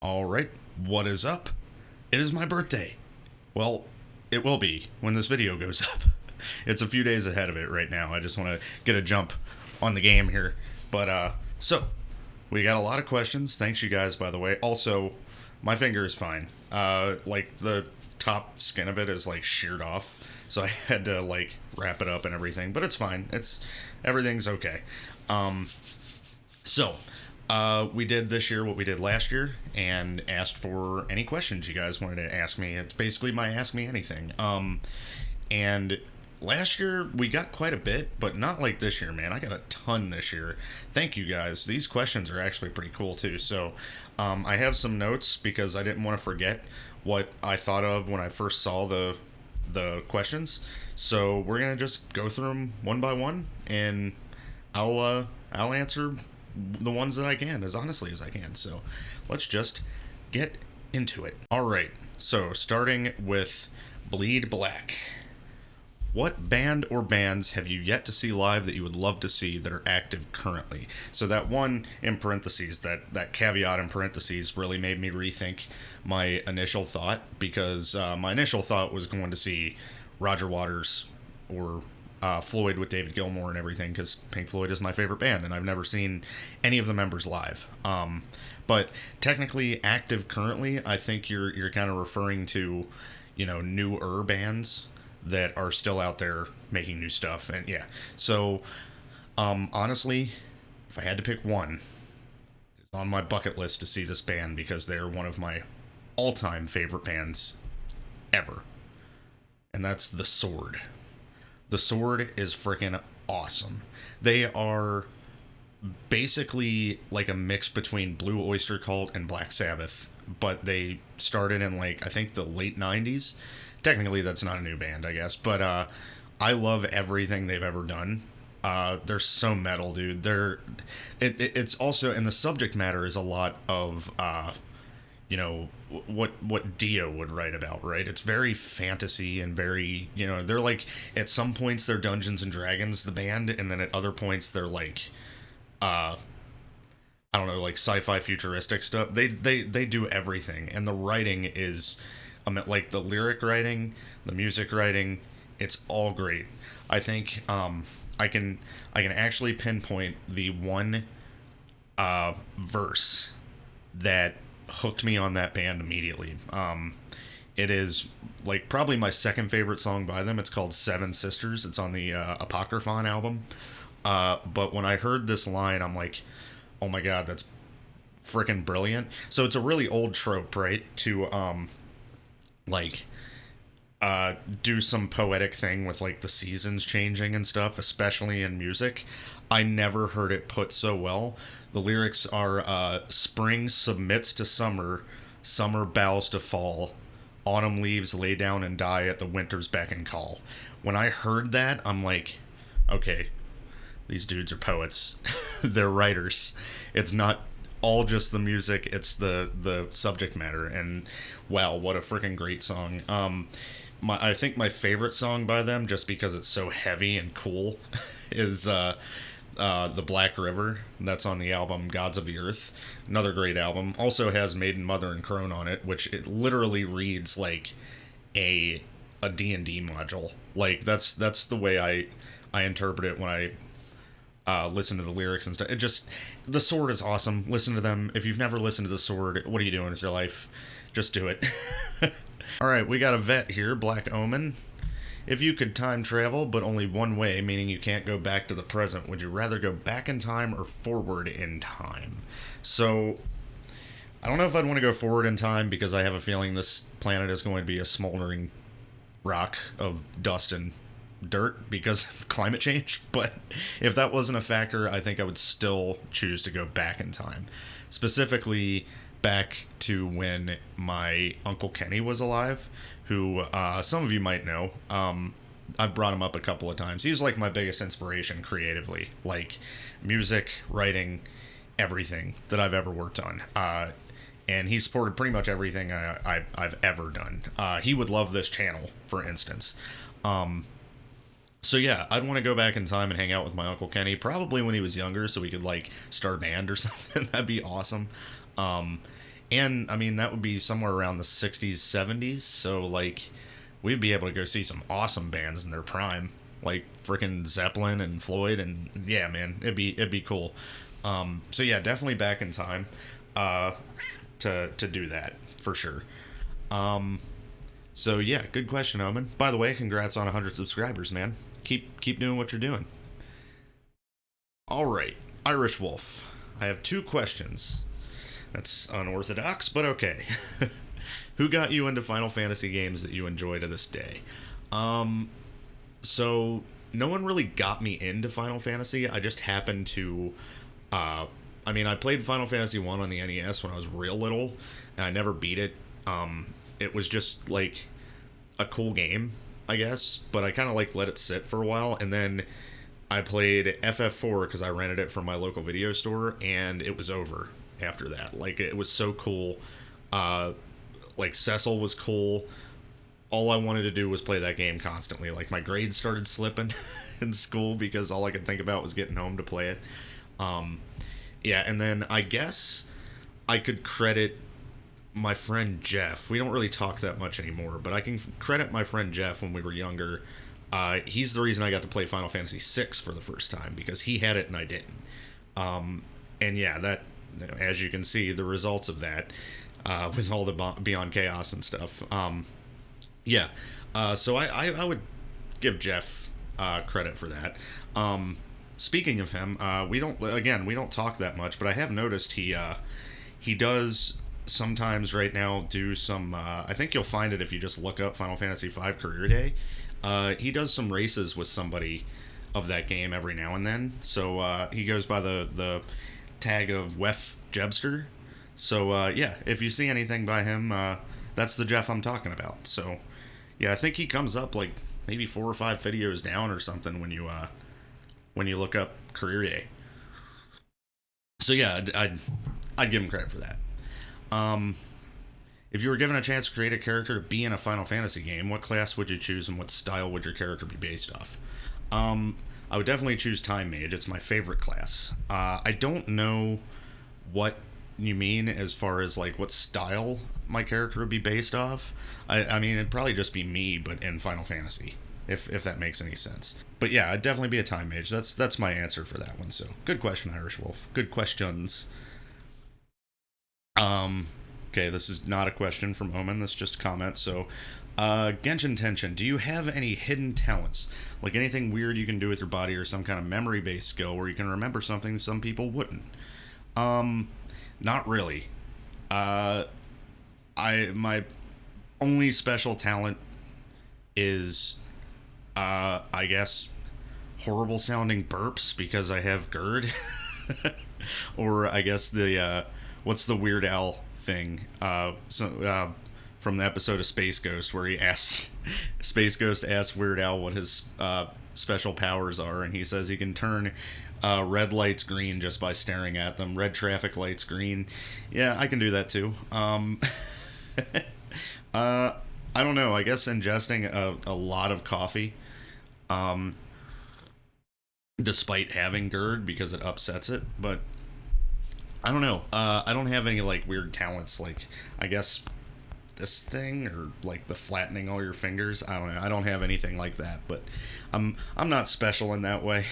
All right, what is up? It is my birthday. Well, it will be when this video goes up. It's a few days ahead of it right now. I just want to get a jump on the game here. So we got a lot of questions. Thanks, you guys, by the way. Also, my finger is fine. Like the top skin of it is like sheared off, so I had to like wrap it up and everything. But it's fine. Everything's okay. Um, so, we did this year what we did last year and asked for any questions you guys wanted to ask me. It's basically my Ask Me Anything. And last year we got quite a bit, but not like this year, man. I got a ton this year. Thank you guys. These questions are actually pretty cool too. So, I have some notes because I didn't want to forget what I thought of when I first saw the questions. So we're gonna just go through them one by one, and I'll answer the ones that I can as honestly as I can. So let's just get into it. All right. So starting with Bleed Black. What band or bands have you yet to see live that you would love to see that are active currently? So that one in parentheses, that caveat in parentheses really made me rethink my initial thought, because my initial thought was going to see Roger Waters or Floyd with David Gilmour and everything, because Pink Floyd is my favorite band, and I've never seen any of the members live. But technically active currently, I think you're kind of referring to, newer bands that are still out there making new stuff, and yeah. So, honestly, if I had to pick one, it's on my bucket list to see this band because they're one of my all-time favorite bands ever, and that's The Sword. The Sword is freaking awesome. They are basically like a mix between Blue Oyster Cult and Black Sabbath, but they started in like I think the late 90s. Technically that's not a new band, I guess, but I love everything they've ever done. They're so metal, dude. It's also, and the subject matter is a lot of what Dio would write about, right? It's very fantasy and very, they're like, at some points they're Dungeons and Dragons, the band, and then at other points they're like, I don't know, like sci-fi futuristic stuff. They do everything, and the writing is, like the lyric writing, the music writing, it's all great. I think I can actually pinpoint the one verse that hooked me on that band immediately. It is like probably my second favorite song by them. It's called Seven Sisters. It's on the Apocryphon album. But when I heard this line, I'm like, oh my god, that's freaking brilliant. So it's a really old trope, right? To like do some poetic thing with like the seasons changing and stuff, especially in music. I never heard it put so well. The lyrics are spring submits to summer, summer bows to fall, autumn leaves lay down and die at the winter's beck and call. When I heard that, I'm like, okay, these dudes are poets. They're writers. It's not all just the music, it's the subject matter. And wow, what a freaking great song. I think my favorite song by them, just because it's so heavy and cool, is The Black River. That's on the album Gods of the Earth. Another great album. Also has Maiden, Mother, and Crone on it, which it literally reads like a D&D module. Like that's the way I interpret it when I listen to the lyrics and stuff. It just, The Sword is awesome. Listen to them. If you've never listened to The Sword, what are you doing with your life? Just do it. All right, we got a vet here, Black Omen. If you could time travel, but only one way, meaning you can't go back to the present, would you rather go back in time or forward in time? So, I don't know if I'd want to go forward in time, because I have a feeling this planet is going to be a smoldering rock of dust and dirt because of climate change. But if that wasn't a factor, I think I would still choose to go back in time. Specifically, back to when my Uncle Kenny was alive, who some of you might know. I've brought him up a couple of times. He's like my biggest inspiration creatively, like music, writing, everything that I've ever worked on. And he supported pretty much everything I've ever done. He would love this channel, for instance. So yeah, I'd want to go back in time and hang out with my Uncle Kenny, probably when he was younger, so we could like start a band or something. That'd be awesome. And I mean, that would be somewhere around the 60s, 70s. So, like, we'd be able to go see some awesome bands in their prime, like freaking Zeppelin and Floyd. And yeah, man, it'd be cool. So, yeah, definitely back in time to do that for sure. So, yeah, good question, Omen. By the way, congrats on 100 subscribers, man. Keep doing what you're doing. All right, Irish Wolf. I have 2 questions. That's unorthodox, but okay. Who got you into Final Fantasy games that you enjoy to this day? So no one really got me into Final Fantasy. I just happened to, I played Final Fantasy 1 on the NES when I was real little, and I never beat it. It was just, like, a cool game, I guess, but I kind of, like, let it sit for a while, and then I played FF4 because I rented it from my local video store, and it was over after that. Like, it was so cool. Like, Cecil was cool. All I wanted to do was play that game constantly. Like, my grades started slipping in school because all I could think about was getting home to play it. Yeah, and then I guess I could credit my friend Jeff. We don't really talk that much anymore, but I can credit my friend Jeff when we were younger. He's the reason I got to play Final Fantasy VI for the first time, because he had it and I didn't. And yeah, that, as you can see, the results of that, with all the Beyond Chaos and stuff. Yeah, so I would give Jeff credit for that. Speaking of him, we don't talk that much, but I have noticed he does sometimes right now do some, I think you'll find it if you just look up Final Fantasy V Career Day. He does some races with somebody of that game every now and then. So he goes by the tag of Wef Jebster. So yeah, if you see anything by him, that's the Jeff I'm talking about. So yeah, I think he comes up like maybe 4 or 5 videos down or something when you look up Career Day. So yeah, I'd give him credit for that. If you were given a chance to create a character to be in a Final Fantasy game, what class would you choose and what style would your character be based off? I would definitely choose Time Mage. It's my favorite class. I don't know what you mean as far as like what style my character would be based off. I mean, it'd probably just be me, but in Final Fantasy, if that makes any sense. But yeah, I'd definitely be a Time Mage. That's my answer for that one. So good question, Irish Wolf. Good questions. Okay, this is not a question from Omen, that's just a comment. So, Genji Intention, do you have any hidden talents? Like anything weird you can do with your body or some kind of memory-based skill where you can remember something some people wouldn't? Not really. My only special talent is, I guess, horrible sounding burps because I have GERD. Or I guess what's the Weird Al thing? From the episode of Space Ghost where Space Ghost asks Weird Al what his special powers are, and he says he can turn red lights green just by staring at them. Red traffic lights green. Yeah, I can do that too. I don't know. I guess ingesting a lot of coffee, despite having GERD because it upsets it, but I don't know. I don't have any like weird talents, like I guess this thing or like the flattening all your fingers. I don't know. I don't have anything like that, but I'm not special in that way.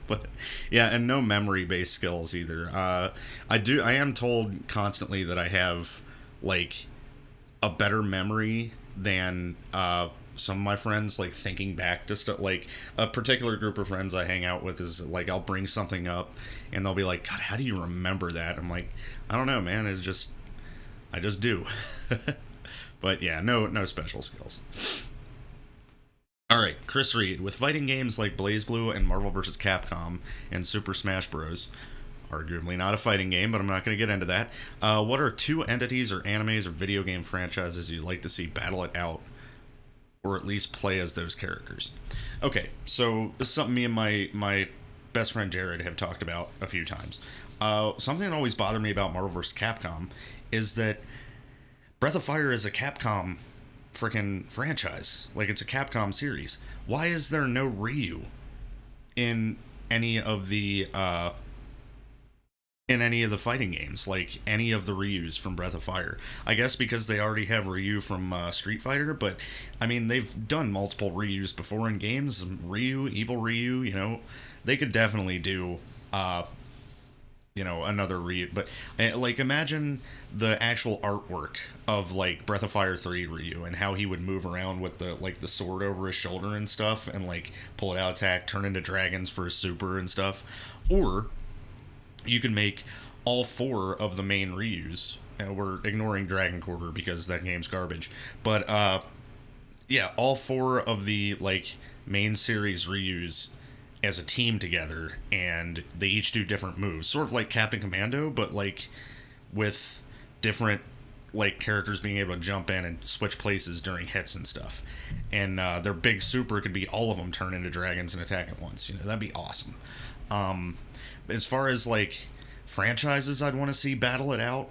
But yeah, and no memory based skills either. I am told constantly that I have like a better memory than some of my friends, like thinking back to stuff. Like a particular group of friends I hang out with is like I'll bring something up and they'll be like, God, how do you remember that? I'm like, I don't know, man. I just do. But yeah, no special skills. All right, Chris Reed, with fighting games like BlazBlue and Marvel vs. Capcom and Super Smash Bros. Arguably not a fighting game, but I'm not going to get into that. What are 2 entities or animes or video game franchises you'd like to see battle it out, or at least play as those characters? Okay, so this is something me and my best friend Jared have talked about a few times. Something that always bothered me about Marvel vs. Capcom is that Breath of Fire is a Capcom freaking franchise. Like, it's a Capcom series. Why is there no Ryu in any of the in any of the fighting games, like any of the Ryus from Breath of Fire. I guess because they already have Ryu from Street Fighter, but I mean, they've done multiple Ryus before in games. Ryu, Evil Ryu, they could definitely do, another Ryu. But, like, imagine the actual artwork of, like, Breath of Fire 3 Ryu and how he would move around with the sword over his shoulder and stuff and, like, pull it out attack, turn into dragons for his super and stuff. Or you can make all 4 of the main Ryus. We're ignoring Dragon Quarter because that game's garbage. But, yeah, all 4 of the, like, main series Ryus as a team together, and they each do different moves. Sort of like Captain Commando, but, like, with different, like, characters being able to jump in and switch places during hits and stuff. And their big super could be all of them turn into dragons and attack at once. That'd be awesome. As far as, like, franchises I'd want to see battle it out,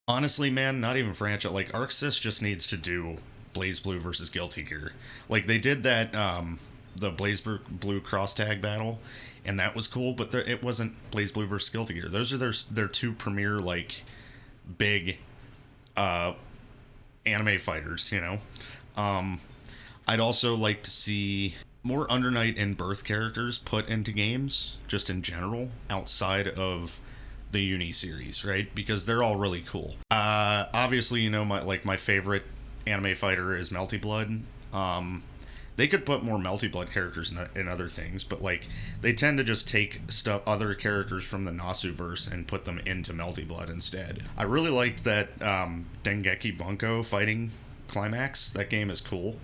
honestly, man, not even franchise. Like, Arc Sys just needs to do BlazBlue versus Guilty Gear. Like, they did that, the BlazBlue cross tag battle, and that was cool, but it wasn't BlazBlue versus Guilty Gear. Those are their 2 premier, like, big anime fighters, I'd also like to see more Under Night and Birth characters put into games, just in general, outside of the Uni series, right? Because they're all really cool. Obviously, my favorite anime fighter is Melty Blood. They could put more Melty Blood characters in other things, but, like, they tend to just take other characters from the Nasuverse and put them into Melty Blood instead. I really liked that Dengeki Bunko fighting climax. That game is cool.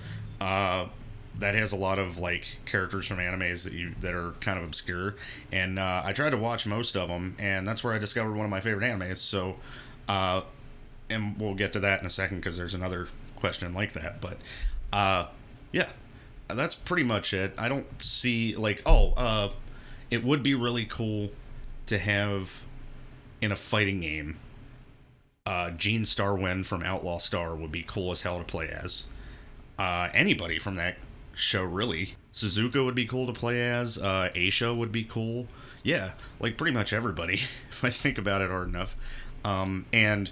That has a lot of, like, characters from animes that are kind of obscure, and I tried to watch most of them, and that's where I discovered one of my favorite animes. So, and we'll get to that in a second because there's another question like that. But yeah, that's pretty much it. I don't see, like, it would be really cool to have in a fighting game. Gene Starwind from Outlaw Star would be cool as hell to play as. Anybody from that show, really. Suzuka would be cool to play as. Aisha would be cool. Yeah, like pretty much everybody, if I think about it hard enough. And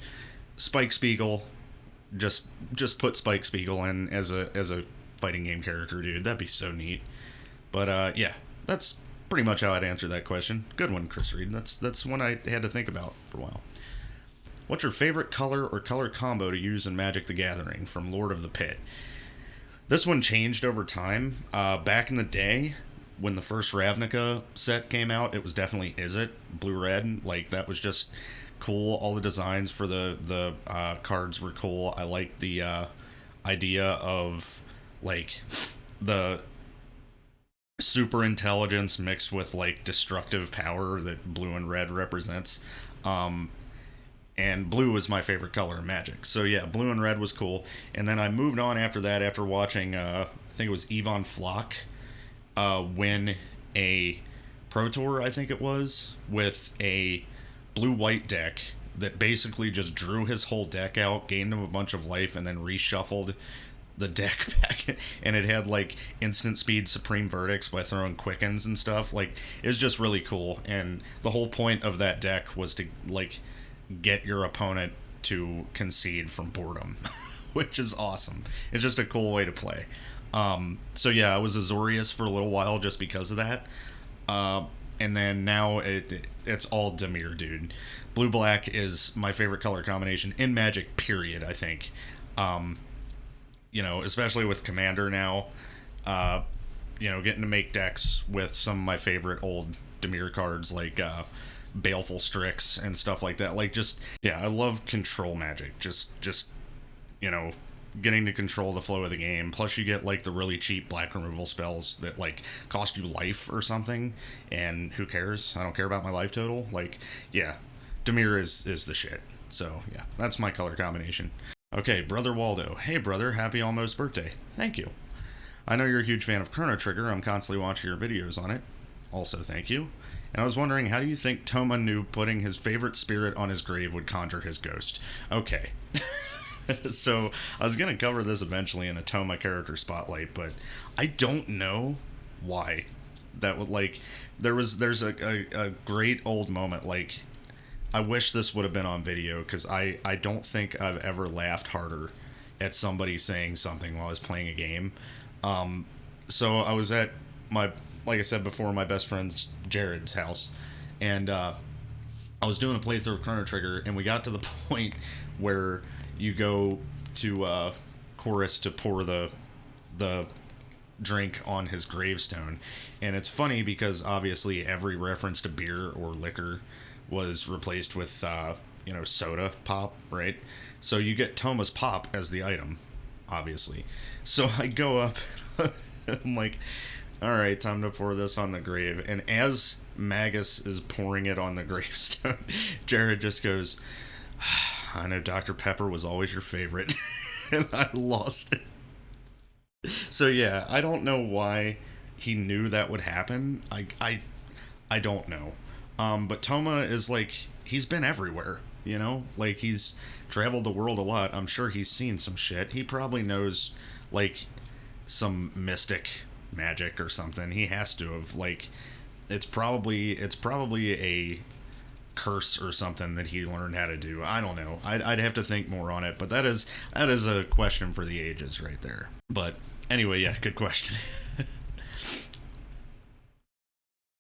Spike Spiegel, just put Spike Spiegel in as a fighting game character, dude. That'd be so neat. But yeah, that's pretty much how I'd answer that question. Good one, Chris Reed. That's one I had to think about for a while. What's your favorite color or color combo to use in Magic the Gathering? From Lord of the Pit. This one changed over time. Back in the day, when the first Ravnica set came out, it was definitely Izzet, blue-red. Like, that was just cool. All the designs for the cards were cool. I liked the idea of, like, the super intelligence mixed with, like, destructive power that blue and red represents. And blue was my favorite color in Magic. So yeah, blue and red was cool. And then I moved on after that, after watching, I think it was Yvonne Flock win a Pro Tour, I think it was, with a blue-white deck that basically just drew his whole deck out, gained him a bunch of life, and then reshuffled the deck back. And it had, like, instant speed Supreme Verdicts by throwing Quickens and stuff. Like, it was just really cool. And the whole point of that deck was to, like, get your opponent to concede from boredom, which is awesome. It's just a cool way to play. So yeah, I was Azorius for a little while just because of that. And then now it's all Dimir, dude. Blue-black is my favorite color combination in Magic, period, I think. Especially with Commander now. Getting to make decks with some of my favorite old Dimir cards, like Baleful Strix and stuff like that. Like, just, yeah, I love control Magic. Just getting to control the flow of the game. Plus you get, like, the really cheap black removal spells that, like, cost you life or something, and who cares? I don't care about my life total. Like, yeah, Dimir is the shit. So yeah, that's my color combination. Okay, Brother Waldo. Hey brother, happy almost birthday. Thank you. I know you're a huge fan of Chrono Trigger. I'm constantly watching your videos on it. Also, thank you. And I was wondering, how do you think Toma knew putting his favorite spirit on his grave would conjure his ghost? Okay. So, I was going to cover this eventually in a Toma character spotlight, but I don't know why that would like there's a great old moment. Like, I wish this would have been on video, because I don't think I've ever laughed harder at somebody saying something while I was playing a game. So I was at my, like I said before, my best friend's Jared's house, and I was doing a playthrough of Chrono Trigger, and we got to the point where you go to Chorus to pour the drink on his gravestone. And it's funny because obviously every reference to beer or liquor was replaced with soda pop, right? So you get Toma's pop as the item, obviously. So I go up, I'm like, all right, time to pour this on the grave. And as Magus is pouring it on the gravestone, Jared just goes, I know Dr. Pepper was always your favorite. And I lost it. So yeah, I don't know why he knew that would happen. I don't know. But Toma is like, he's been everywhere, you know? Like, he's traveled the world a lot. I'm sure he's seen some shit. He probably knows, like, some mystic magic or something. He has to have, like, it's probably a curse or something that he learned how to do. I don't know. I'd have to think more on it, but that is a question for the ages right there. But anyway, yeah, good question.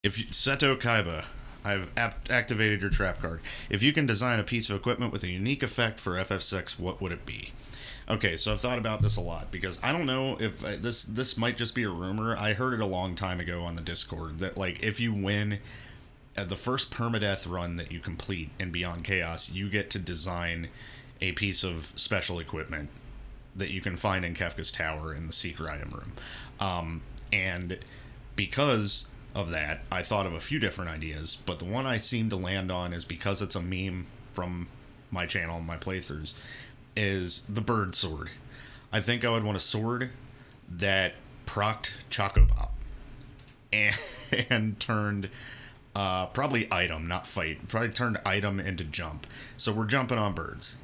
Seto Kaiba, I've activated your trap card. If you can design a piece of equipment with a unique effect for FF6, what would it be? Okay, so I've thought about this a lot, because I don't know if this might just be a rumor. I heard it a long time ago on the Discord that, like, if you win the first permadeath run that you complete in Beyond Chaos, you get to design a piece of special equipment that you can find in Kefka's Tower in the secret item room. And because of that, I thought of a few different ideas, but the one I seem to land on is, because it's a meme from my channel, my playthroughs, is the bird sword. I think I would want a sword that procced Chocobop and turned probably item, not fight, probably turned item into jump. So we're jumping on birds.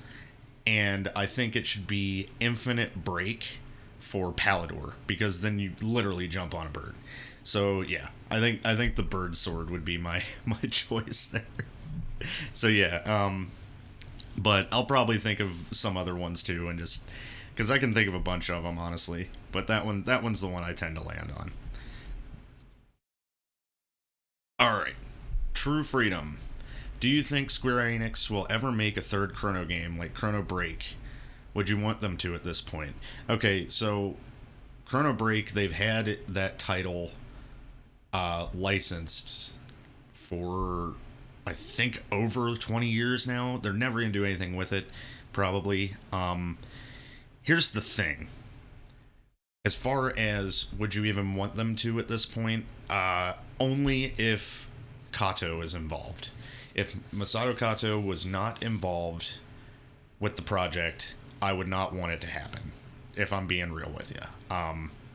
And I think it should be infinite break for Palador, because then you literally jump on a bird. So yeah, I think the bird sword would be my choice there. So yeah, but I'll probably think of some other ones too, and just because I can think of a bunch of them, honestly. But that one's the one I tend to land on. All right, True Freedom. Do you think Square Enix will ever make a third Chrono game like Chrono Break? Would you want them to at this point? Okay, so Chrono Break, they've had that title licensed for, I think, over 20 years now. They're never going to do anything with it, probably. Here's the thing. As far as would you even want them to at this point, only if Kato is involved. If Masato Kato was not involved with the project, I would not want it to happen, if I'm being real with you.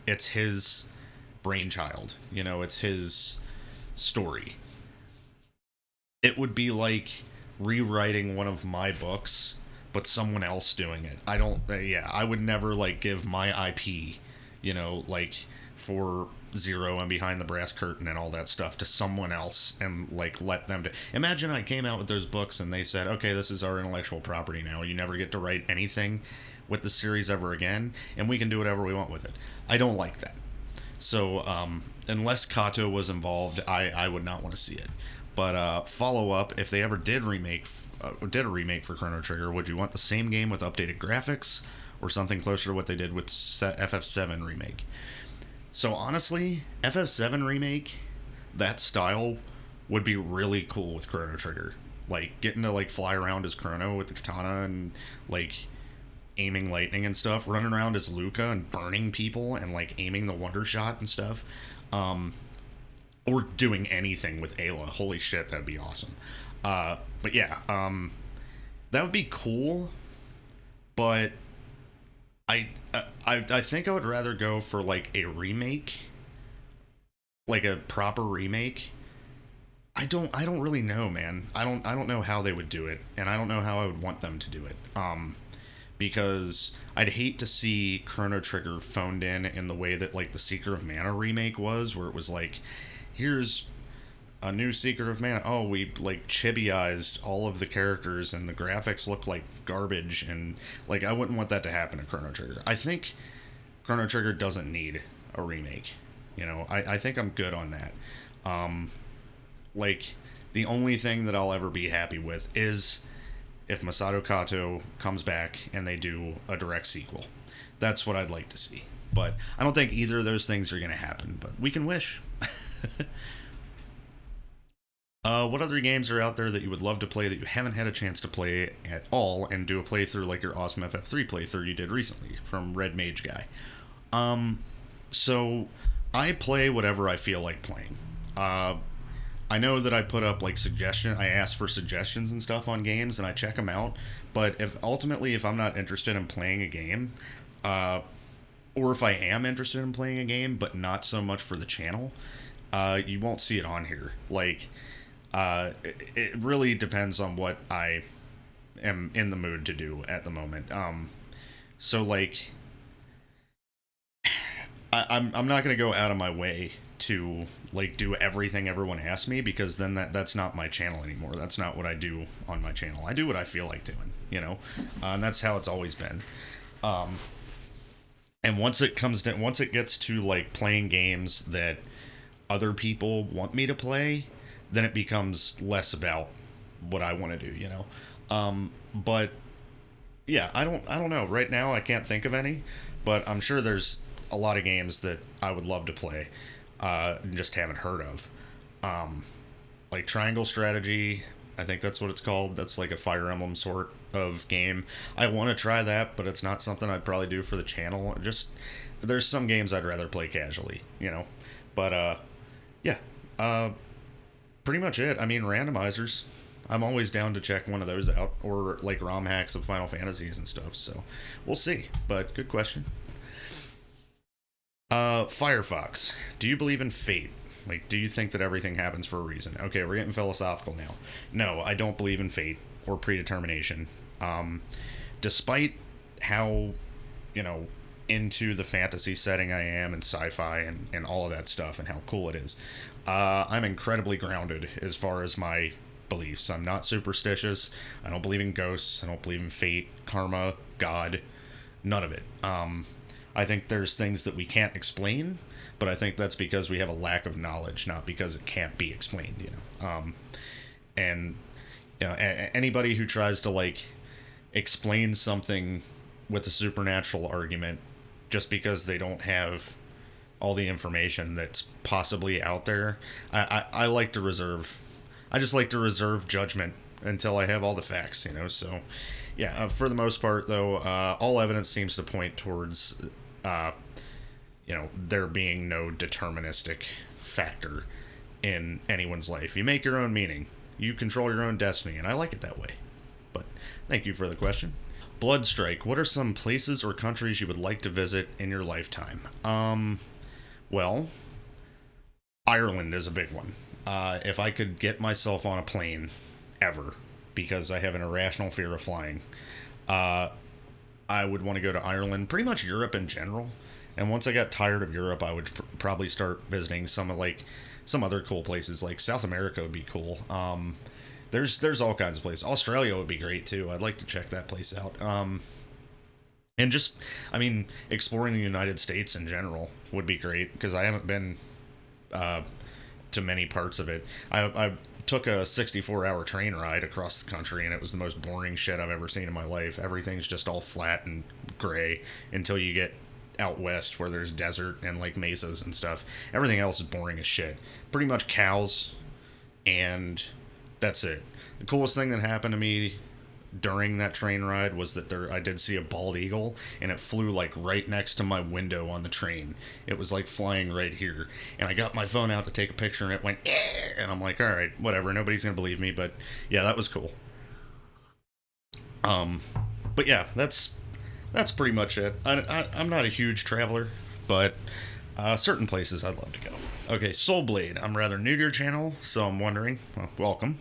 It's his brainchild, you know, it's his story. It would be like rewriting one of my books, but someone else doing it. I would never, like, give my IP, you know, like, for Zero and Behind the Brass Curtain and all that stuff to someone else and, like, let them do. Imagine I came out with those books and they said, okay, this is our intellectual property now. You never get to write anything with the series ever again, and we can do whatever we want with it. I don't like that. So, unless Kato was involved, I would not want to see it. But follow up, if they ever did a remake for Chrono Trigger, would you want the same game with updated graphics, or something closer to what they did with FF7 remake? So honestly, FF7 remake, that style would be really cool with Chrono Trigger. Like, getting to, like, fly around as Chrono with the katana and, like, aiming lightning and stuff, running around as Luca and burning people and, like, aiming the Wonder Shot and stuff. Or doing anything with Ayla. Holy shit, that'd be awesome. But yeah, that would be cool, but I think I would rather go for, like, a remake, like a proper remake. I don't really know, man. I don't know how they would do it, and I don't know how I would want them to do it. Because I'd hate to see Chrono Trigger phoned in the way that, like, the Seeker of Mana remake was, where it was like, here's a new Secret of Mana. Oh, we like chibiized all of the characters and the graphics look like garbage, and like I wouldn't want that to happen in Chrono Trigger. I think Chrono Trigger doesn't need a remake. You know, I think I'm good on that. Like, the only thing that I'll ever be happy with is if Masato Kato comes back and they do a direct sequel. That's what I'd like to see. But I don't think either of those things are going to happen, but we can wish. What other games are out there that you would love to play that you haven't had a chance to play at all, and do a playthrough like your awesome FF3 playthrough you did recently from Red Mage Guy? So I play whatever I feel like playing. I know that I put up like I ask for suggestions and stuff on games, and I check them out. But if I'm not interested in playing a game, or if I am interested in playing a game but not so much for the channel, you won't see it on here. Like, it really depends on what I am in the mood to do at the moment. So like, I'm not gonna go out of my way to like do everything everyone asks me, because then that's not my channel anymore. That's not what I do on my channel. I do what I feel like doing, you know, and that's how it's always been. And once it gets to like playing games that other people want me to play, then it becomes less about what I want to do, you know. But yeah, I don't know. Right now I can't think of any, but I'm sure there's a lot of games that I would love to play, just haven't heard of. Like Triangle Strategy, I think that's what it's called. That's like a Fire Emblem sort of game. I want to try that, but it's not something I'd probably do for the channel. Just, there's some games I'd rather play casually, you know. But yeah, pretty much it. I mean, randomizers, I'm always down to check one of those out, or like ROM hacks of Final Fantasies and stuff. So we'll see. But good question. Firefox, do you believe in fate? Like, do you think that everything happens for a reason? Okay, we're getting philosophical now. No, I don't believe in fate or predetermination. Despite how, you know, into the fantasy setting I am, and sci-fi and all of that stuff, and how cool it is, I'm incredibly grounded as far as my beliefs. I'm not superstitious. I don't believe in ghosts. I don't believe in fate, karma, God, none of it. I think there's things that we can't explain, but I think that's because we have a lack of knowledge, not because it can't be explained, you know. And you know, anybody who tries to like explain something with a supernatural argument just because they don't have all the information that's possibly out there, I like to reserve. I just like to reserve judgment until I have all the facts, you know. So yeah, for the most part, though, all evidence seems to point towards, you know, there being no deterministic factor in anyone's life. You make your own meaning. You control your own destiny, and I like it that way. But thank you for the question. Bloodstrike, what are some places or countries you would like to visit in your lifetime? Well, Ireland is a big one. If I could get myself on a plane ever, because I have an irrational fear of flying, I would want to go to Ireland, pretty much Europe in general. And once I got tired of Europe, I would probably start visiting some other cool places. Like South America would be cool. There's all kinds of places. Australia would be great too. I'd like to check that place out. And just, I mean, exploring the United States in general would be great, because I haven't been to many parts of it. I took a 64-hour train ride across the country, and it was the most boring shit I've ever seen in my life. Everything's just all flat and gray until you get out west, where there's desert and like mesas and stuff. Everything else is boring as shit. Pretty much cows, and that's it. The coolest thing that happened to me during that train ride was that I did see a bald eagle, and it flew like right next to my window on the train. It was like flying right here, and I got my phone out to take a picture, and it went, eh! And I'm like, all right, whatever, nobody's gonna believe me, but yeah, that was cool. But yeah, that's pretty much it. I'm not a huge traveler, but certain places I'd love to go. Okay, Soulblade, I'm rather new to your channel, so I'm wondering, well, welcome.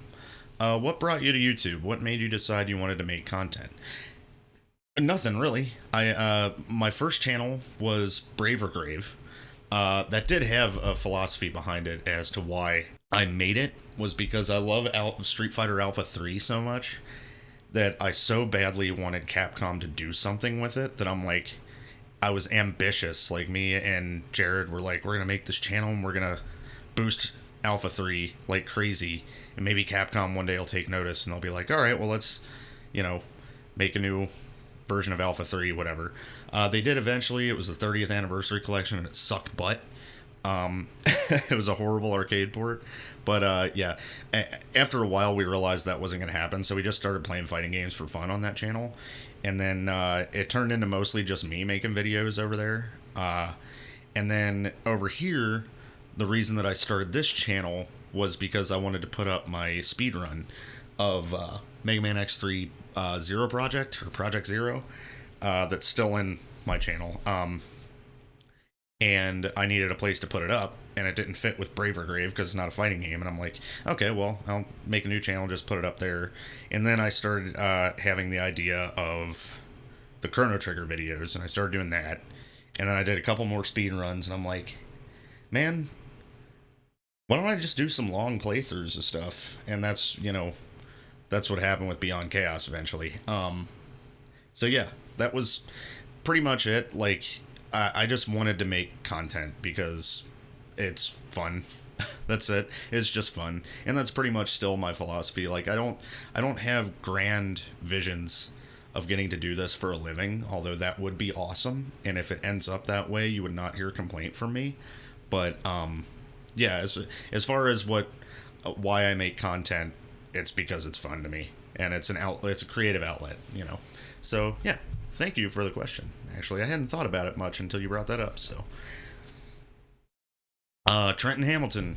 What brought you to YouTube? What made you decide you wanted to make content? Nothing really. My first channel was Braver Grave, That did have a philosophy behind it as to why I made it, was because I love Street Fighter Alpha 3 so much that I so badly wanted Capcom to do something with it that I'm like, I was ambitious. Like, me and Jared were like, we're going to make this channel and we're going to boost Alpha 3 like crazy. And maybe Capcom one day will take notice and they'll be like, all right, well, let's, make a new version of Alpha 3, whatever. They did eventually. It was the 30th anniversary collection and it sucked butt. It was a horrible arcade port. But yeah, after a while we realized that wasn't going to happen. So we just started playing fighting games for fun on that channel. And then it turned into mostly just me making videos over there. And then over here, the reason that I started this channel was because I wanted to put up my speedrun of Mega Man X3 Zero Project, or Project Zero, that's still in my channel. And I needed a place to put it up, and it didn't fit with Brave or Grave because it's not a fighting game. And I'm like, okay, well, I'll make a new channel, just put it up there. And then I started having the idea of the Chrono Trigger videos, and I started doing that. And then I did a couple more speed runs, and I'm like, man, why don't I just do some long playthroughs of stuff? And that's, that's what happened with Beyond Chaos eventually. So yeah, that was pretty much it. Like, I just wanted to make content because it's fun. That's it. It's just fun. And that's pretty much still my philosophy. Like, I don't have grand visions of getting to do this for a living, although that would be awesome. And if it ends up that way, you would not hear a complaint from me. But yeah, as far as why I make content, it's because it's fun to me, and it's it's a creative outlet, So yeah, thank you for the question. Actually, I hadn't thought about it much until you brought that up. So, Trenton Hamilton,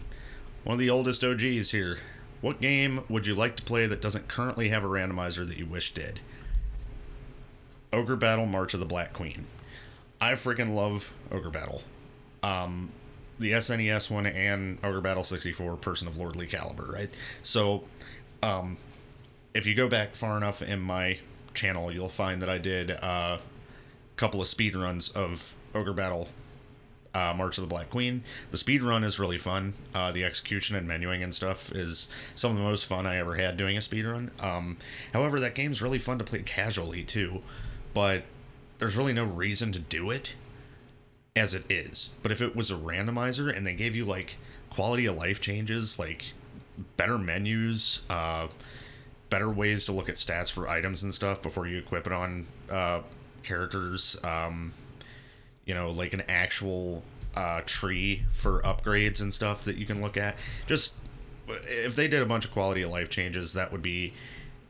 one of the oldest OGs here. What game would you like to play that doesn't currently have a randomizer that you wish did? Ogre Battle: March of the Black Queen. I freaking love Ogre Battle. The SNES one and Ogre Battle 64, Person of Lordly Caliber, right? So, if you go back far enough in my channel, you'll find that I did a couple of speedruns of Ogre Battle March of the Black Queen. The speedrun is really fun. The execution and menuing and stuff is some of the most fun I ever had doing a speedrun. However, that game's really fun to play casually, too. But there's really no reason to do it as it is. But if it was a randomizer and they gave you, like, quality of life changes, like better menus, better ways to look at stats for items and stuff before you equip it on characters, like an actual tree for upgrades and stuff that you can look at. Just, if they did a bunch of quality of life changes, that would be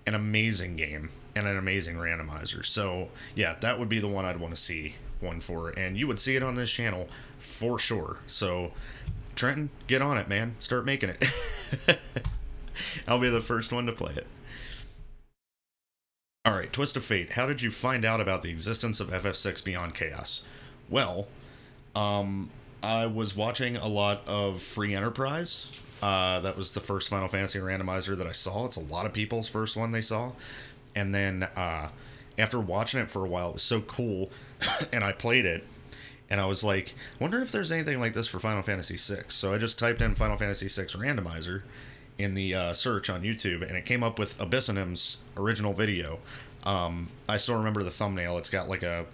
an amazing game and an amazing randomizer. So yeah, that would be the one I'd want to see one for, and you would see it on this channel for sure. So Trenton, get on it, man. Start making it. I'll be the first one to play it. Alright, Twist of Fate. How did you find out about the existence of FF6 Beyond Chaos? Well, I was watching a lot of Free Enterprise. That was the first Final Fantasy randomizer that I saw. It's a lot of people's first one they saw. And then after watching it for a while, it was so cool, and I played it. And I was like, wonder if there's anything like this for Final Fantasy VI. So I just typed in Final Fantasy VI randomizer in the search on YouTube, and it came up with Abyssinum's original video. I still remember the thumbnail. It's got like a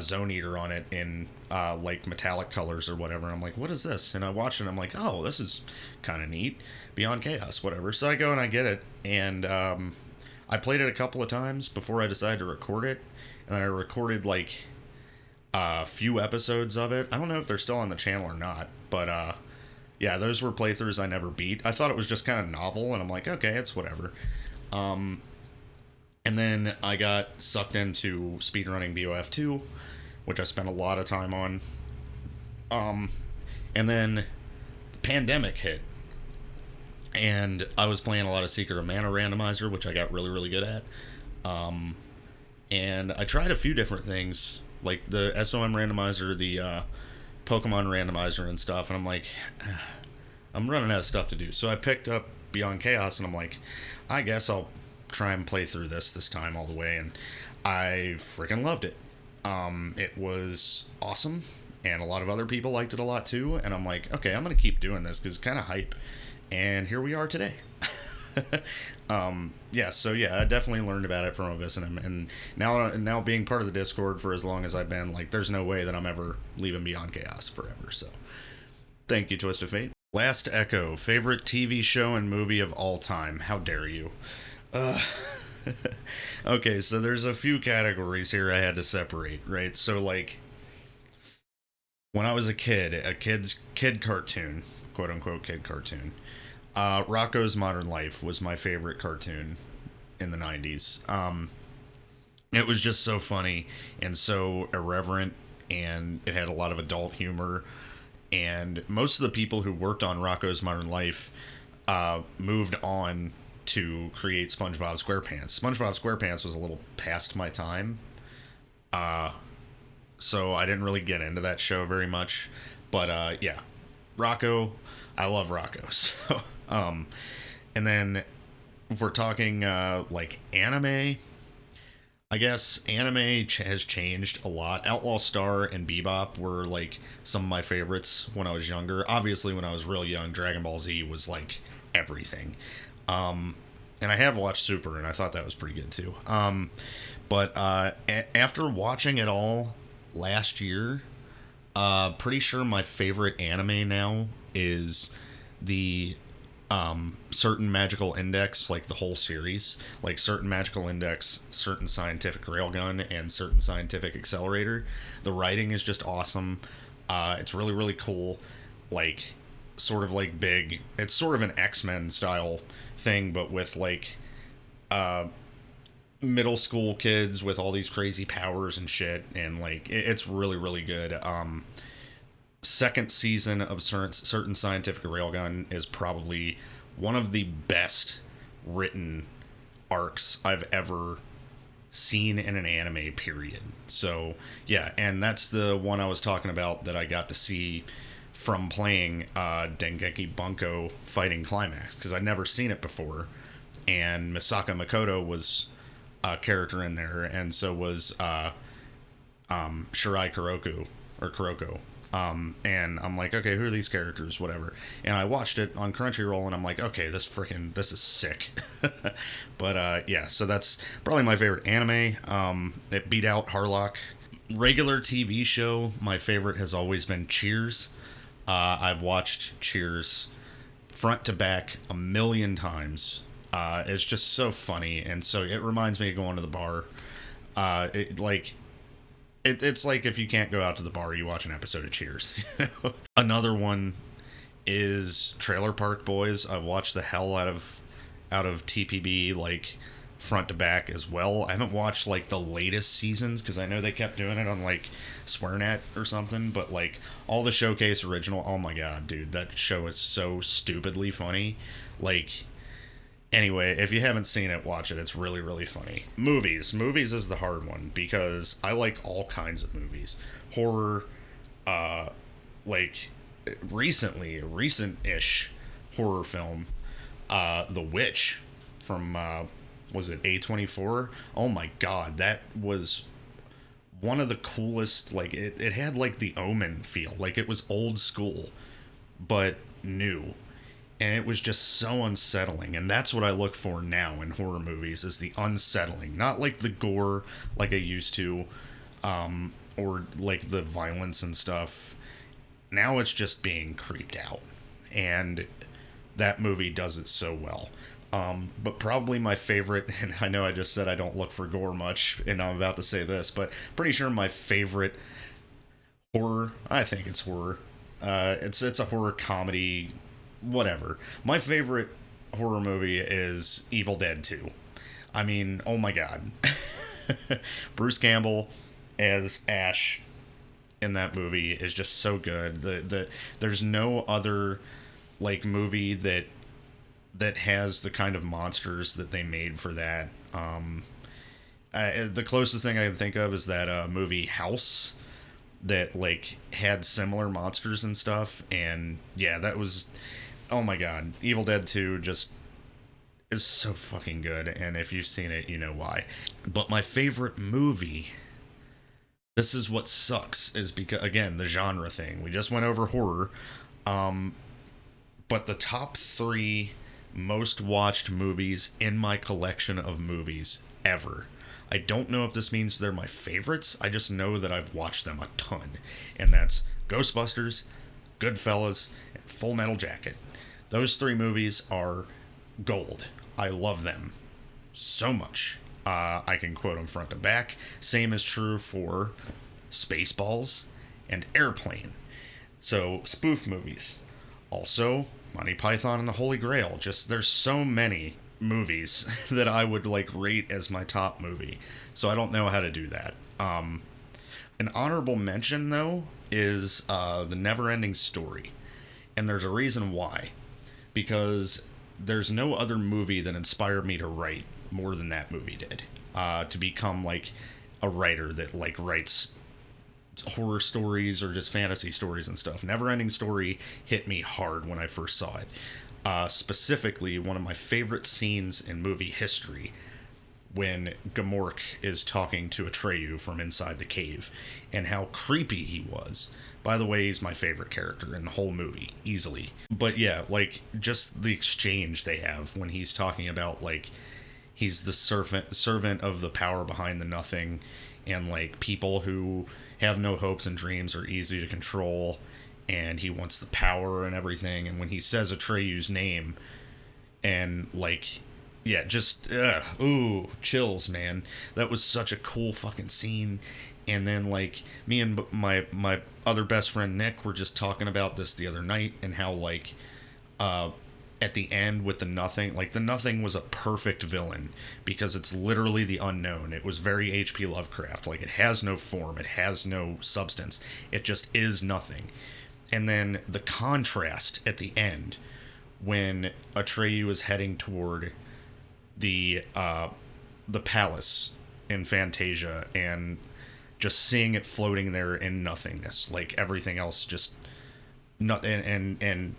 Zone Eater on it in like metallic colors or whatever. I'm like, what is this? And I watched it, and I'm like, oh, this is kind of neat. Beyond Chaos, whatever. So I go and I get it, and I played it a couple of times before I decided to record it. And then I recorded like a few episodes of it. I don't know if they're still on the channel or not, but yeah, those were playthroughs I never beat. I thought it was just kind of novel, and I'm like, okay, it's whatever. And then I got sucked into speedrunning BOF2, which I spent a lot of time on. And then the pandemic hit, and I was playing a lot of Secret of Mana randomizer, which I got really, really good at. And I tried a few different things, like the SOM randomizer, the Pokemon randomizer and stuff, and I'm like, I'm running out of stuff to do. So I picked up Beyond Chaos, and I'm like, I guess I'll try and play through this time all the way, and I freaking loved it. It was awesome. and a lot of other people liked it a lot too. And I'm like, okay, I'm gonna keep doing this because it's kind of hype, and here we are today. Yeah, so yeah, I definitely learned about it from Abyss, and now being part of the Discord for as long as I've been, like, there's no way that I'm ever leaving Beyond Chaos forever. So thank you, Twist of Fate. Last Echo, favorite TV show and movie of all time. How dare you? Okay, so there's a few categories here I had to separate, right? So, like, when I was a kid cartoon, quote unquote kid cartoon, Rocko's Modern Life was my favorite cartoon in the 90s. It was just so funny and so irreverent, and it had a lot of adult humor. And most of the people who worked on Rocko's Modern Life moved on to create SpongeBob SquarePants. SpongeBob SquarePants was a little past my time, so I didn't really get into that show very much. But yeah, Rocko, I love Rocko. So, and then if we're talking like anime, I guess anime has changed a lot. Outlaw Star and Bebop were like some of my favorites when I was younger. Obviously, when I was real young, Dragon Ball Z was like everything. And I have watched Super, and I thought that was pretty good too. But after watching it all last year, pretty sure my favorite anime now is the Certain Magical Index, like the whole series, like Certain Magical Index, Certain Scientific Railgun, and Certain Scientific Accelerator. The writing is just awesome. It's really, really cool. Like, sort of like big. It's sort of an X-Men style thing, but with like middle school kids with all these crazy powers and shit. And like, it's really, really good. Second season of Certain Scientific Railgun is probably one of the best written arcs I've ever seen in an anime, period. So yeah, and that's the one I was talking about that I got to see from playing Dengeki Bunko Fighting Climax, because I'd never seen it before, and Misaka Makoto was a character in there, and so was Shirai Kuroko. And I'm like, okay, who are these characters? Whatever. And I watched it on Crunchyroll, and I'm like, okay, this is sick. But yeah, so that's probably my favorite anime. It beat out Harlock. Regular TV show, my favorite has always been Cheers. I've watched Cheers front to back a million times. It's just so funny, and so it reminds me of going to the bar. It's like if you can't go out to the bar, you watch an episode of Cheers. Another one is Trailer Park Boys. I've watched the hell out of TPB, like, front to back as well. I haven't watched like the latest seasons because I know they kept doing it on like SwearNet or something, but like all the Showcase original, oh my god, dude, that show is so stupidly funny. Like, anyway, if you haven't seen it, watch it. It's really, really funny. Movies is the hard one because I like all kinds of movies. Horror, like recent-ish horror film, The Witch from was it A24? Oh my god, that was one of the coolest. Like, it had like the Omen feel. Like, it was old school but new, and it was just so unsettling. And that's what I look for now in horror movies, is the unsettling, not like the gore like I used to, or like the violence and stuff. Now it's just being creeped out, and that movie does it so well. But probably my favorite, and I know I just said I don't look for gore much, and I'm about to say this, but pretty sure my favorite horror, I think it's horror. It's a horror comedy, whatever. My favorite horror movie is Evil Dead 2. I mean, oh my god. Bruce Campbell as Ash in that movie is just so good. There's no other like movie that has the kind of monsters that they made for that. The closest thing I can think of is that movie House, that like had similar monsters and stuff, and yeah, that was, oh my god, Evil Dead 2 just is so fucking good, and if you've seen it, you know why. But my favorite movie This is what sucks, is because, again, the genre thing. We just went over horror. But the top three most watched movies in my collection of movies ever. I don't know if this means they're my favorites. I just know that I've watched them a ton. And that's Ghostbusters, Goodfellas, and Full Metal Jacket. Those three movies are gold. I love them so much. I can quote them front to back. Same is true for Spaceballs and Airplane. So, spoof movies. Also, Monty Python and the Holy Grail. Just, there's so many movies that I would, like, rate as my top movie. So I don't know how to do that. An honorable mention, though, is The Neverending Story. And there's a reason why. Because there's no other movie that inspired me to write more than that movie did. To become, like, a writer that, like, writes horror stories or just fantasy stories and stuff. Neverending Story hit me hard when I first saw it. Specifically, one of my favorite scenes in movie history, when Gamork is talking to Atreyu from inside the cave, and how creepy he was. By the way, he's my favorite character in the whole movie, easily. But yeah, like, just the exchange they have when he's talking about, like, he's the servant of the power behind the nothing, and, like, people who have no hopes and dreams are easy to control, and he wants the power and everything. And when he says Atreyu's name, and, like, yeah, just, ooh, chills, man. That was such a cool fucking scene. And then, like, me and my other best friend Nick were just talking about this the other night, and how, like, at the end with the Nothing, like, the Nothing was a perfect villain, because it's literally the unknown. It was very H.P. Lovecraft. Like, it has no form, it has no substance, it just is nothing. And then the contrast at the end, when Atreyu is heading toward the palace in Fantasia, and just seeing it floating there in nothingness, like, everything else just not. And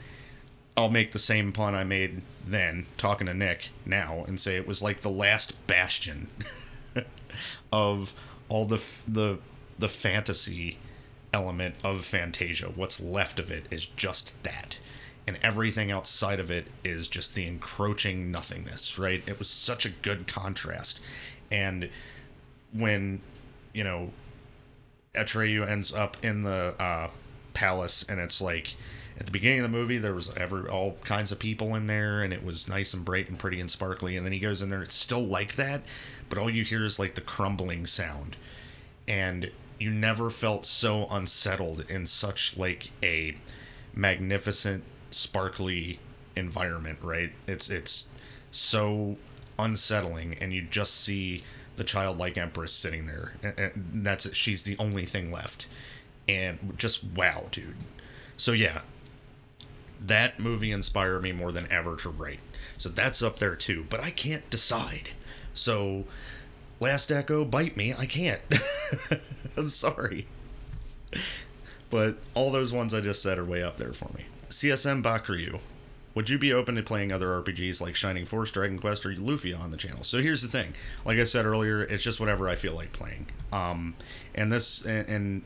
I'll make the same pun I made then, talking to Nick now, and say it was like the last bastion of all the fantasy element of Fantasia. What's left of it is just that. And everything outside of it is just the encroaching nothingness, right? It was such a good contrast. And when, you know, Atreyu ends up in the palace, and it's like, at the beginning of the movie, there was all kinds of people in there, and it was nice and bright and pretty and sparkly, and then he goes in there, and it's still like that, but all you hear is, like, the crumbling sound. And you never felt so unsettled in such, like, a magnificent, sparkly environment, right? It's so unsettling, and you just see the childlike empress sitting there, and that's it. She's the only thing left, and just wow, dude. So yeah, that movie inspired me more than ever to write. So that's up there too, but I can't decide. So Last Echo, bite me, I can't. I'm sorry. But all those ones I just said are way up there for me. CSM Bakuryu. Would you be open to playing other RPGs like Shining Force, Dragon Quest, or Lufia on the channel? So here's the thing. Like I said earlier, it's just whatever I feel like playing. And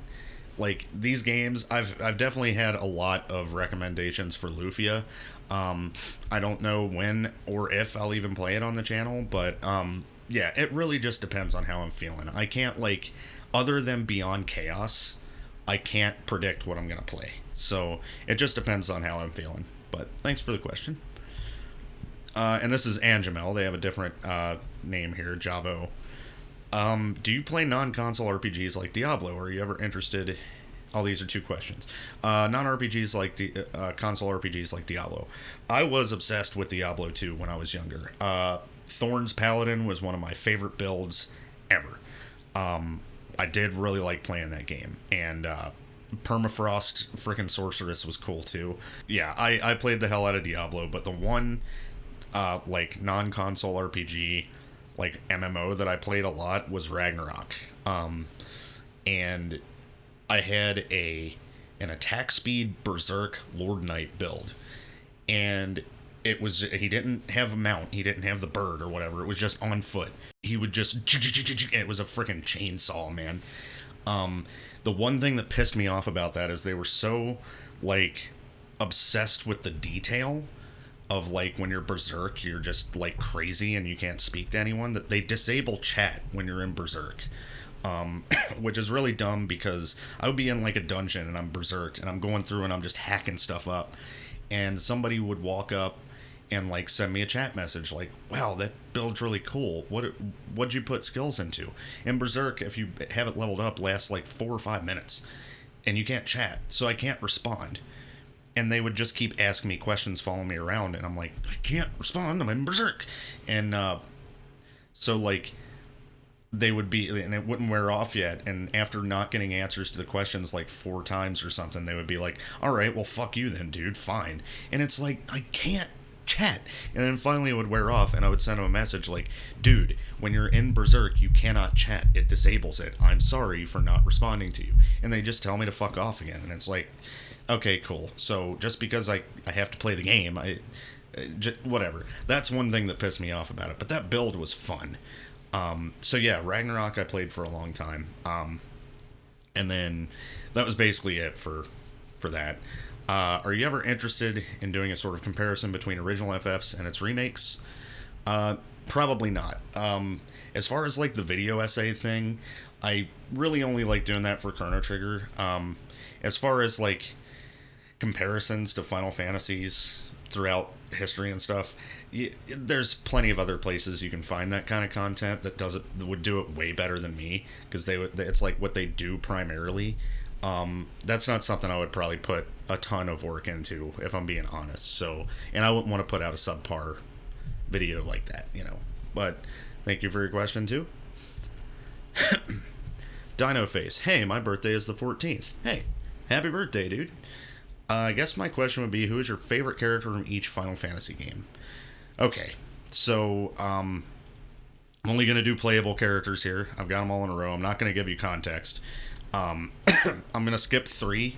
like, these games, I've definitely had a lot of recommendations for Lufia. I don't know when or if I'll even play it on the channel, but yeah, it really just depends on how I'm feeling. I can't, like, other than Beyond Chaos, I can't predict what I'm gonna play. So it just depends on how I'm feeling. But thanks for the question. And this is Angemel. They have a different name here, Javo. Do you play non-console RPGs like Diablo? Or are you ever interested? Oh, these are two questions. Non-RPGs like console RPGs like Diablo. I was obsessed with Diablo 2 when I was younger. Thorn's Paladin was one of my favorite builds ever. I did really like playing that game. And Permafrost frickin' Sorceress was cool too. Yeah, I played the hell out of Diablo, but the one like non-console RPG, like MMO, that I played a lot was Ragnarok. And I had an attack speed Berserk Lord Knight build, and it was, he didn't have a mount, he didn't have the bird or whatever, it was just on foot. He would just, it was a freaking chainsaw, man. The one thing that pissed me off about that is they were so, like, obsessed with the detail of, like, when you're berserk, you're just, like, crazy and you can't speak to anyone, that they disable chat when you're in berserk. Which is really dumb, because I would be in, like, a dungeon and I'm berserked and I'm going through and I'm just hacking stuff up, and somebody would walk up and, like, send me a chat message like, wow, that build's really cool, what'd you put skills into? And berserk, if you have it leveled up, lasts like 4 or 5 minutes and you can't chat, so I can't respond. And they would just keep asking me questions, following me around, and I'm like, I can't respond, I'm in berserk. And so, like, they would be, and it wouldn't wear off yet, and after not getting answers to the questions like 4 times or something, they would be like, alright, well, fuck you then, dude, fine. And it's like, I can't chat. And then finally it would wear off, and I would send them a message like, dude, when you're in berserk, you cannot chat, it disables it, I'm sorry for not responding to you. And they just tell me to fuck off again, and it's like, okay, cool. So just because I have to play the game, whatever. That's one thing that pissed me off about it, but that build was fun. So yeah, Ragnarok I played for a long time, and then that was basically it for that. Are you ever interested in doing a sort of comparison between original FFs and its remakes? Probably not. As far as, like, the video essay thing, I really only like doing that for Chrono Trigger. As far as, like, comparisons to Final Fantasies throughout history and stuff, there's plenty of other places you can find that kind of content that would do it way better than me, because it's like what they do primarily. That's not something I would probably put a ton of work into, if I'm being honest. So, and I wouldn't want to put out a subpar video like that, you know. But thank you for your question too. Dino Face, hey, my birthday is the 14th. Hey, happy birthday, dude. I guess my question would be, who is your favorite character from each Final Fantasy game? Okay, so I'm only going to do playable characters here. I've got them all in a row. I'm not going to give you context. I'm going to skip 3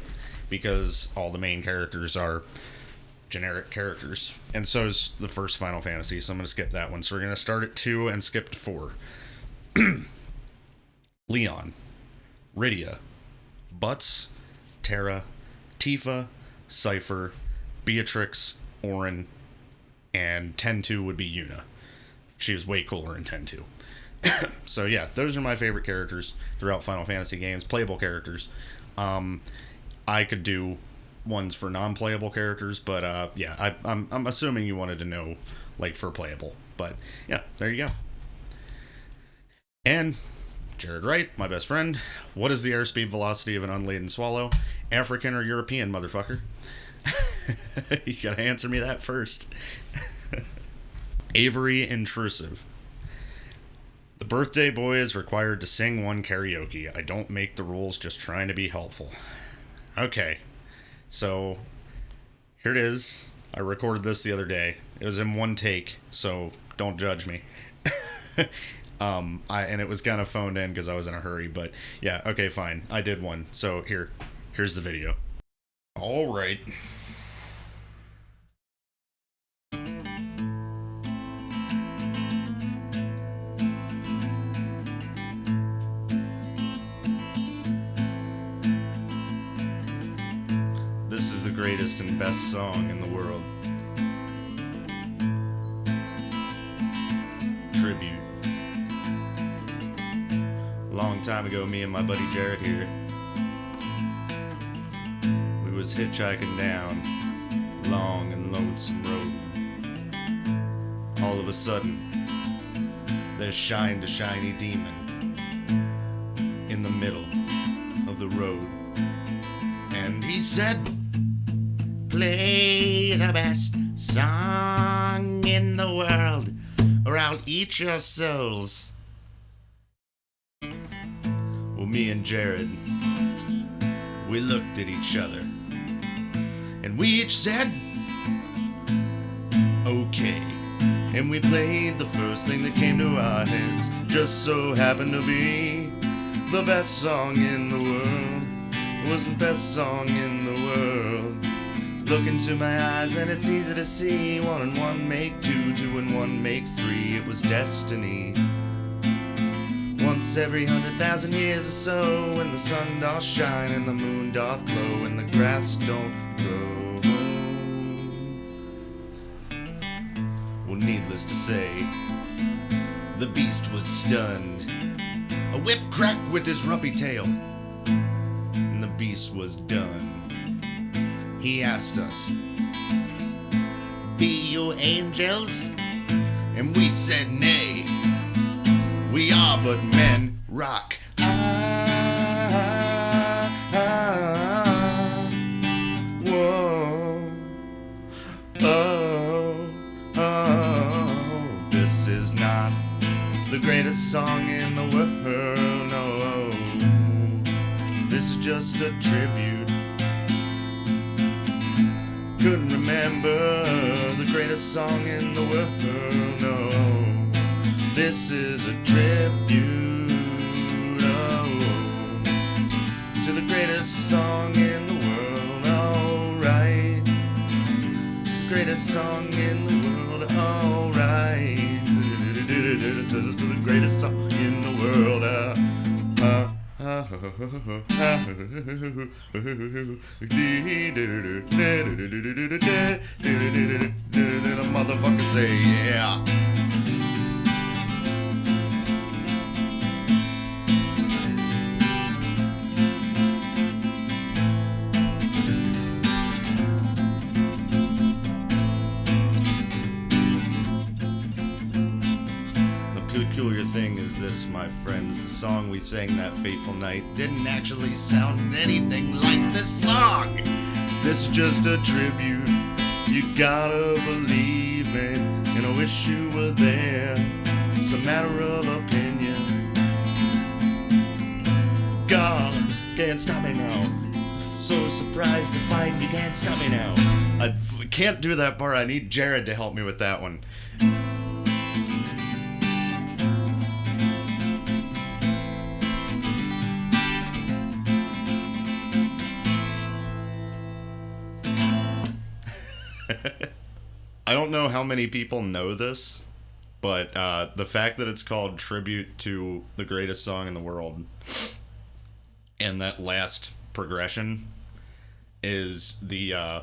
because all the main characters are generic characters, and so is the first Final Fantasy, so I'm going to skip that one. So we're going to start at 2 and skip to 4. Leon, Rydia, Butts, Terra, Tifa, Cypher, Beatrix, Auron, and 10-2 would be Yuna. She was way cooler in 10-2. So yeah, those are my favorite characters throughout Final Fantasy games, playable characters. I could do ones for non-playable characters, but yeah, I'm assuming you wanted to know, like, for playable. But yeah, there you go. And Jared Wright, my best friend, what is the airspeed velocity of an unladen swallow? African or European, motherfucker? You gotta answer me that first. Avery Intrusive. The birthday boy is required to sing one karaoke. I don't make the rules, just trying to be helpful. Okay, so here it is. I recorded this the other day. It was in one take, so don't judge me. And it was kind of phoned in because I was in a hurry, but yeah, okay, fine. I did one. So here's the video. All right. This is the greatest and best song in the world. Tribute. Long time ago, me and my buddy Jared here, we was hitchhiking down long and lonesome road. All of a sudden, there shined a shiny demon in the middle of the road, and he said, "Play the best song in the world, or I'll eat your souls." Well, me and Jared, we looked at each other, and we each said, okay. And we played the first thing that came to our heads. Just so happened to be the best song in the world. It was the best song in the world. Look into my eyes and it's easy to see. 1 and 1 make 2, 2 and 1 make 3. It was destiny. 1 Once every 100,000 years or so, when the sun doth shine and the moon doth glow and the grass don't grow. Well, needless to say, the beast was stunned. A whip cracked with his rumpy tail, and the beast was done. He asked us, "Be you angels?" And we said, "Nay, we are but men, rock." Whoa, oh, this is not the greatest song in the world, no. This is just a tribute. Couldn't remember the greatest song in the world, no. This is a tribute, oh, to the greatest song in the world, alright. The greatest song in the world, alright. To the greatest song in the world, motherfucker say yeah. Peculiar thing is this, my friends, the song we sang that fateful night didn't actually sound anything like this song. This is just a tribute, you gotta believe me, and I wish you were there. It's a matter of opinion. God, can't stop me now. So surprised to find you can't stop me now. I can't do that part, I need Jared to help me with that one. I don't know how many people know this, but the fact that it's called Tribute to the Greatest Song in the World, and that last progression is the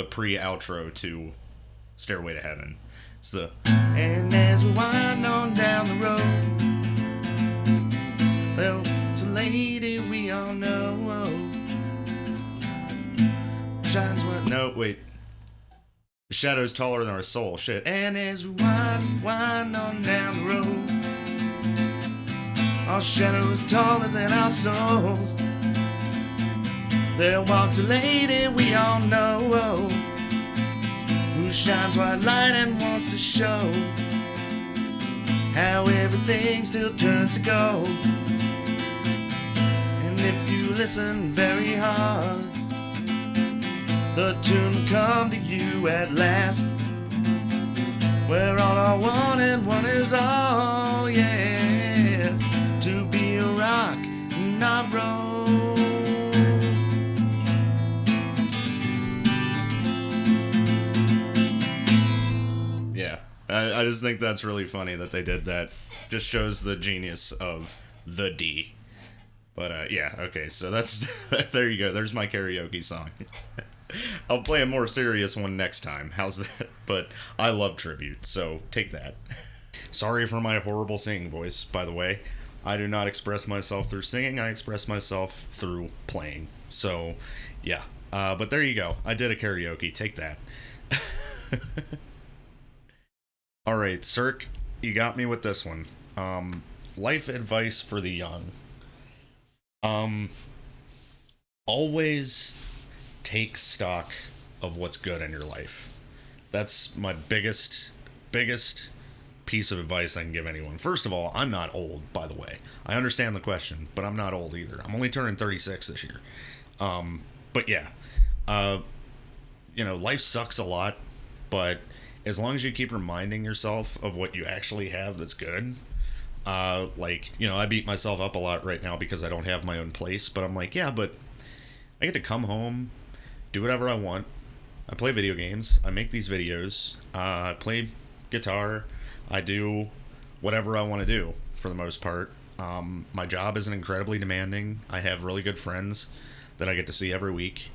pre-outro to Stairway to Heaven. It's the "And as we wind on down the road, well, it's a lady we all know, shines what..." No, wait. The shadow's taller than our soul. Shit. And as we wind on down the road, our shadow's taller than our souls. There walks a lady we all know, who shines white light and wants to show how everything still turns to gold. And if you listen very hard, the tune will come to you at last, where all I want and one is all, yeah, to be a rock, not roll. Yeah, I just think that's really funny that they did that. Just shows the genius of the D. But yeah, okay, so that's there you go. There's my karaoke song. I'll play a more serious one next time. How's that? But I love Tribute, so take that. Sorry for my horrible singing voice, by the way. I do not express myself through singing. I express myself through playing. So, yeah. But there you go. I did a karaoke. Take that. Alright, Cirque, you got me with this one. Life advice for the young. Always take stock of what's good in your life. That's my biggest piece of advice I can give anyone. First of all, I'm not old, by the way. I understand the question, but I'm not old either. I'm only turning 36 this year. But yeah, life sucks a lot, but as long as you keep reminding yourself of what you actually have that's good, I beat myself up a lot right now because I don't have my own place, but I'm like, yeah, but I get to come home, do whatever I want. I play video games. I make these videos. I play guitar. I do whatever I want to do for the most part. My job isn't incredibly demanding. I have really good friends that I get to see every week.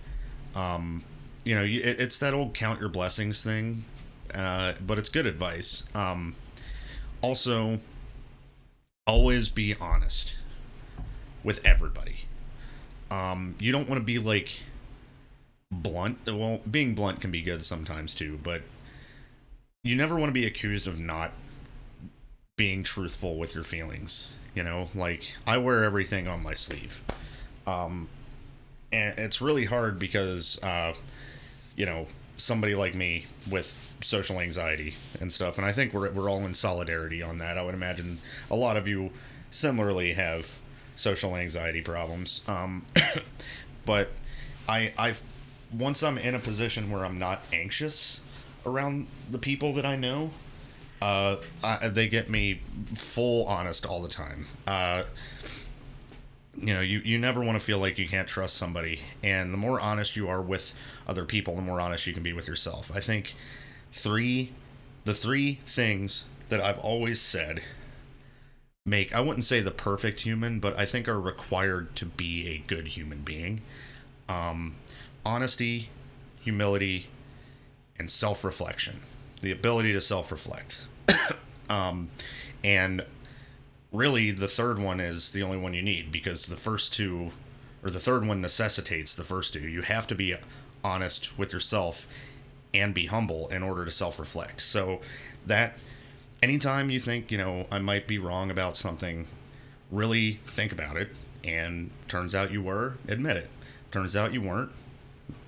It's that old count your blessings thing, but it's good advice. Also, always be honest with everybody. You don't want to be like blunt. Well, being blunt can be good sometimes too, but you never want to be accused of not being truthful with your feelings. Like, I wear everything on my sleeve. And it's really hard because, somebody like me with social anxiety and stuff, and I think we're all in solidarity on that. I would imagine a lot of you similarly have social anxiety problems. But I've once I'm in a position where I'm not anxious around the people that I know, they get me full honest all the time. You never want to feel like you can't trust somebody, and the more honest you are with other people, the more honest you can be with yourself. I think the three things that I've always said I wouldn't say the perfect human, but I think are required to be a good human being. Honesty, humility, and self-reflection. The ability to self-reflect. And really, the third one is the only one you need, because the third one necessitates the first two. You have to be honest with yourself and be humble in order to self-reflect. So that anytime you think, I might be wrong about something, really think about it, and turns out you were, admit it. Turns out you weren't,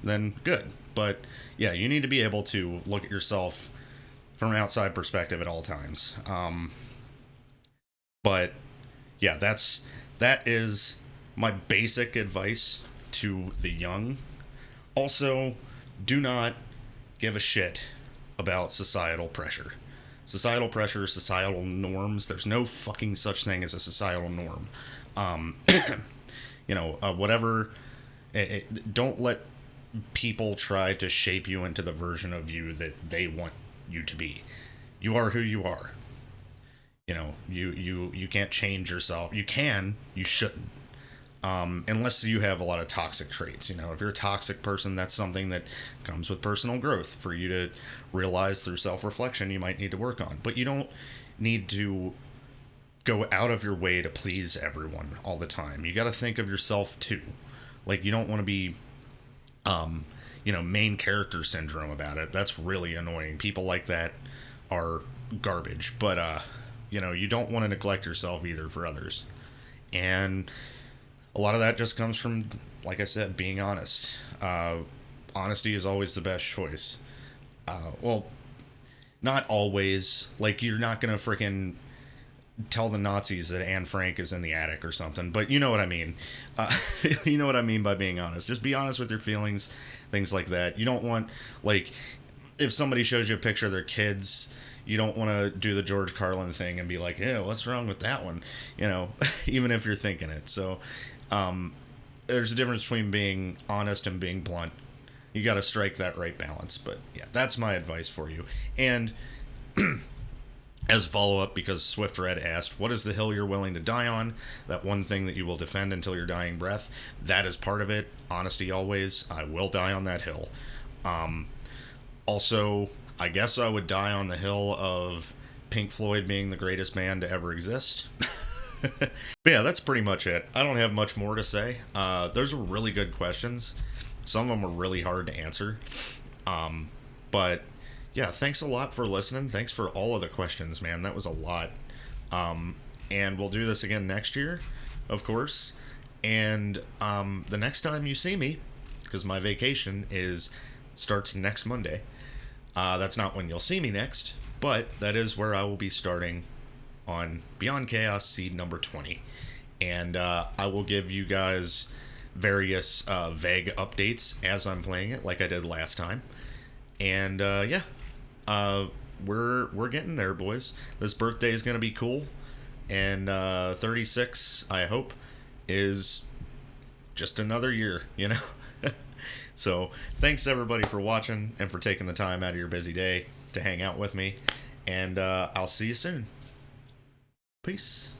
then good. But yeah, you need to be able to look at yourself from an outside perspective at all times. But yeah, that is my basic advice to the young. Also, do not give a shit about societal pressure. Societal pressure, societal norms. There's no fucking such thing as a societal norm. Whatever. Don't let people try to shape you into the version of you that they want you to be. You are who you are. You can't change yourself. You can, you shouldn't. Unless you have a lot of toxic traits. If you're a toxic person, that's something that comes with personal growth for you to realize through self-reflection you might need to work on. But you don't need to go out of your way to please everyone all the time. You got to think of yourself too. Like, you don't want to be, main character syndrome about it. That's really annoying. People like that are garbage. But, you don't want to neglect yourself either for others. And a lot of that just comes from, like I said, being honest. Honesty is always the best choice. Well, not always. Like, you're not going to freaking tell the Nazis that Anne Frank is in the attic or something, but you know what I mean. You know what I mean by being honest. Just be honest with your feelings, things like that. You don't want, like, if somebody shows you a picture of their kids, you don't want to do the George Carlin thing and be like, yeah, what's wrong with that one? Even if you're thinking it. So, there's a difference between being honest and being blunt. You got to strike that right balance. But yeah, that's my advice for you. And as a follow-up, because Swift Red asked, what is the hill you're willing to die on? That one thing that you will defend until your dying breath. That is part of it. Honesty always. I will die on that hill. Also, I guess I would die on the hill of Pink Floyd being the greatest band to ever exist. But yeah, that's pretty much it. I don't have much more to say. Those were really good questions. Some of them were really hard to answer. But yeah, thanks a lot for listening. Thanks for all of the questions, man. That was a lot. And we'll do this again next year, of course. And the next time you see me, because my vacation starts next Monday. That's not when you'll see me next, but that is where I will be starting on Beyond Chaos Seed number 20. And I will give you guys various vague updates as I'm playing it, like I did last time. And we're getting there, boys. This birthday is going to be cool. And 36, I hope, is just another year, So, thanks everybody for watching and for taking the time out of your busy day to hang out with me. And I'll see you soon. Peace.